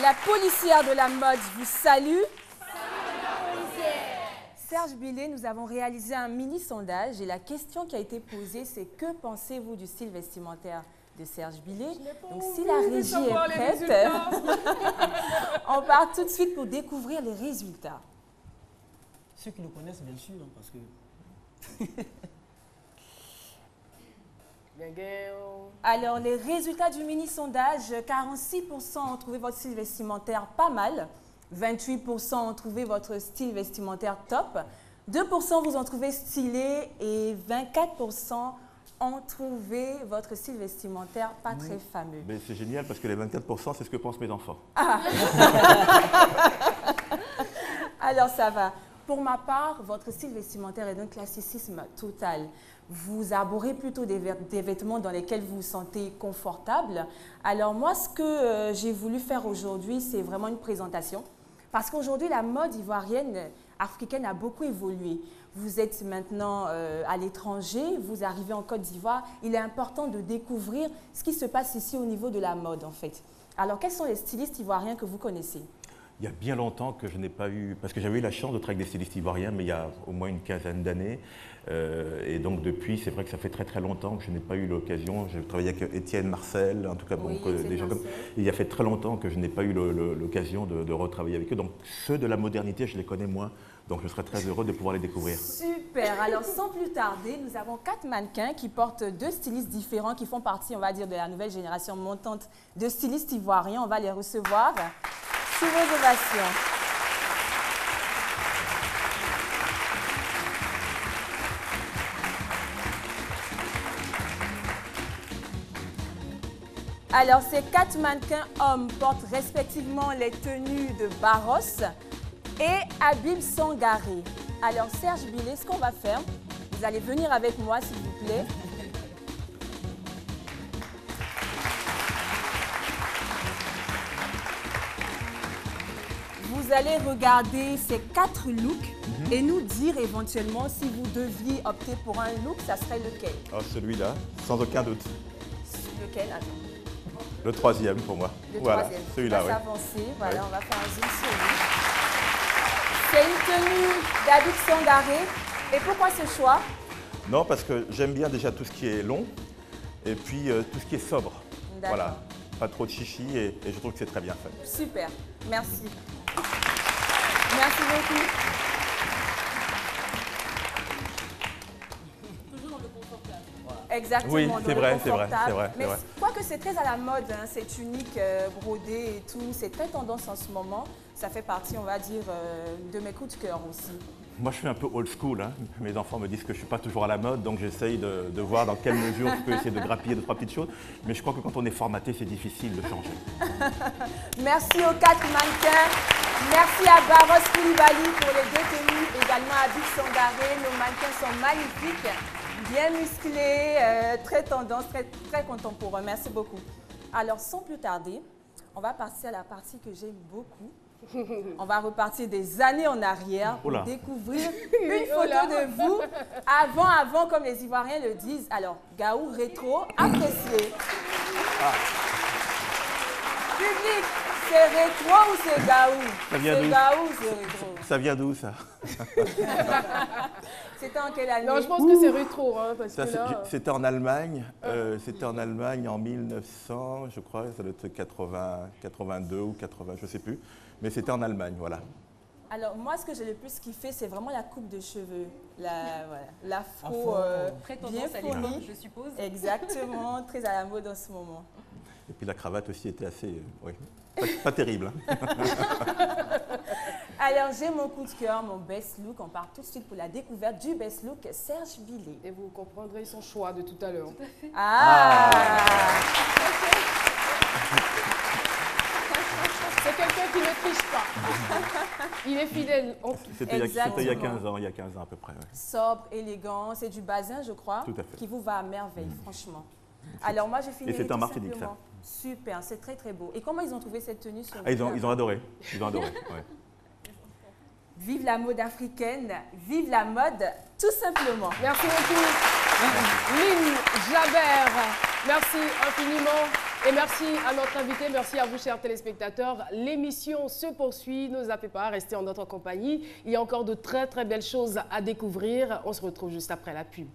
La policière de la mode vous salue. Serge Billet, nous avons réalisé un mini-sondage et la question qui a été posée, c'est que pensez-vous du style vestimentaire de Serge Billet? Donc si la régie est prête, on part tout de suite pour découvrir les résultats. Ceux qui le connaissent, bien sûr, parce que... Alors, les résultats du mini-sondage, 46% ont trouvé votre style vestimentaire pas mal, 28% ont trouvé votre style vestimentaire top, 2% vous ont trouvé stylé et 24% ont trouvé votre style vestimentaire pas très fameux. Mais c'est génial parce que les 24%, c'est ce que pensent mes enfants. Ah. Alors, ça va. Pour ma part, votre style vestimentaire est d'un classicisme total. Vous arborez plutôt des vêtements dans lesquels vous vous sentez confortable. Alors moi, ce que j'ai voulu faire aujourd'hui, c'est vraiment une présentation. Parce qu'aujourd'hui, la mode ivoirienne, africaine a beaucoup évolué. Vous êtes maintenant à l'étranger, vous arrivez en Côte d'Ivoire. Il est important de découvrir ce qui se passe ici au niveau de la mode, en fait. Alors, quels sont les stylistes ivoiriens que vous connaissez ? Il y a bien longtemps que je n'ai pas eu, parce que j'avais eu la chance de travailler avec des stylistes ivoiriens, mais il y a au moins une quinzaine d'années. Et donc depuis, c'est vrai que ça fait très très longtemps que je n'ai pas eu l'occasion. J'ai travaillé avec Étienne Marcel, en tout cas, oui, des gens comme... Il y a fait très longtemps que je n'ai pas eu l'occasion de retravailler avec eux. Donc ceux de la modernité, je les connais moins. Donc je serais très heureux de pouvoir les découvrir. Super. Alors sans plus tarder, nous avons 4 mannequins qui portent 2 stylistes différents, qui font partie, on va dire, de la nouvelle génération montante de stylistes ivoiriens. On va les recevoir sous vos ovations. Alors, ces 4 mannequins hommes portent respectivement les tenues de Barros et Habib Sangaré. Alors, Serge Billet, ce qu'on va faire, vous allez venir avec moi, s'il vous plaît. Vous allez regarder ces 4 looks et nous dire éventuellement si vous deviez opter pour un look, ça serait lequel? Oh, celui-là, sans aucun doute. Lequel? Attends. Le troisième pour moi. Le voilà, troisième. celui-là, On va oui. s'avancer. Voilà, Ouais. on va faire un zoom sur lui. C'est une tenue d'Habib Sangaré. Et pourquoi ce choix? Non, parce que j'aime bien déjà tout ce qui est long et puis tout ce qui est sobre. Voilà, pas trop de chichi et je trouve que c'est très bien fait. Super, merci. Merci beaucoup. Toujours dans le confortable. Exactement. Oui, c'est vrai, c'est vrai. Mais vrai. quoique c'est très à la mode, hein, ces tuniques brodées et tout, c'est très tendance en ce moment. Ça fait partie, on va dire, de mes coups de cœur aussi. Moi, je suis un peu old school. Hein. Mes enfants me disent que je ne suis pas toujours à la mode, donc j'essaye de voir dans quelle mesure je peux essayer de grappiller 2-3 petites choses. Mais je crois que quand on est formaté, c'est difficile de changer. Merci aux 4 mannequins. Merci à Barros Koulibaly pour les 2 tenues, également à Habib Sangaré. Nos mannequins sont magnifiques, bien musclés, très tendance, très contemporains. Merci beaucoup. Alors, sans plus tarder, on va passer à la partie que j'aime beaucoup. On va repartir des années en arrière pour découvrir une photo de vous avant, comme les Ivoiriens le disent. Alors, Gaou rétro, apprécié. Public, c'est rétro ou c'est Gaou? Ça vient d'où? C'est Gaou ou c'est rétro? Ça vient d'où, ça? C'était en quelle année? Non, je pense que c'est rétro, hein, parce que là... C'était en Allemagne. C'était en Allemagne en 1900, je crois. Ça doit être 82 ou 80, je ne sais plus. Mais c'était en Allemagne, voilà. Alors, moi, ce que j'ai le plus kiffé, c'est vraiment la coupe de cheveux. L'afro bien fournie, je suppose. Exactement, très à la mode en ce moment. Et puis la cravate aussi était assez... oui, pas terrible. Hein. Alors, j'ai mon coup de cœur, mon best look. On part tout de suite pour la découverte du best look, Serge Billet. Et vous comprendrez son choix de tout à l'heure. C'est quelqu'un qui ne triche pas. Il est fidèle. C'était il y a 15 ans, à peu près. Ouais. Sobre, élégant, c'est du basin, je crois, qui vous va à merveille, franchement. Alors moi, je finis. Et c'est en Martinique, ça. Super, c'est très très beau. Et comment ils ont trouvé cette tenue sur Ils ont adoré. Ils ont adoré. Ouais. Vive la mode africaine, vive la mode, tout simplement. Merci beaucoup. Lynn Jabert, Merci infiniment. Et merci à notre invité, merci à vous, chers téléspectateurs. L'émission se poursuit, ne zappez pas, restez en notre compagnie. Il y a encore de très très belles choses à découvrir. On se retrouve juste après la pub.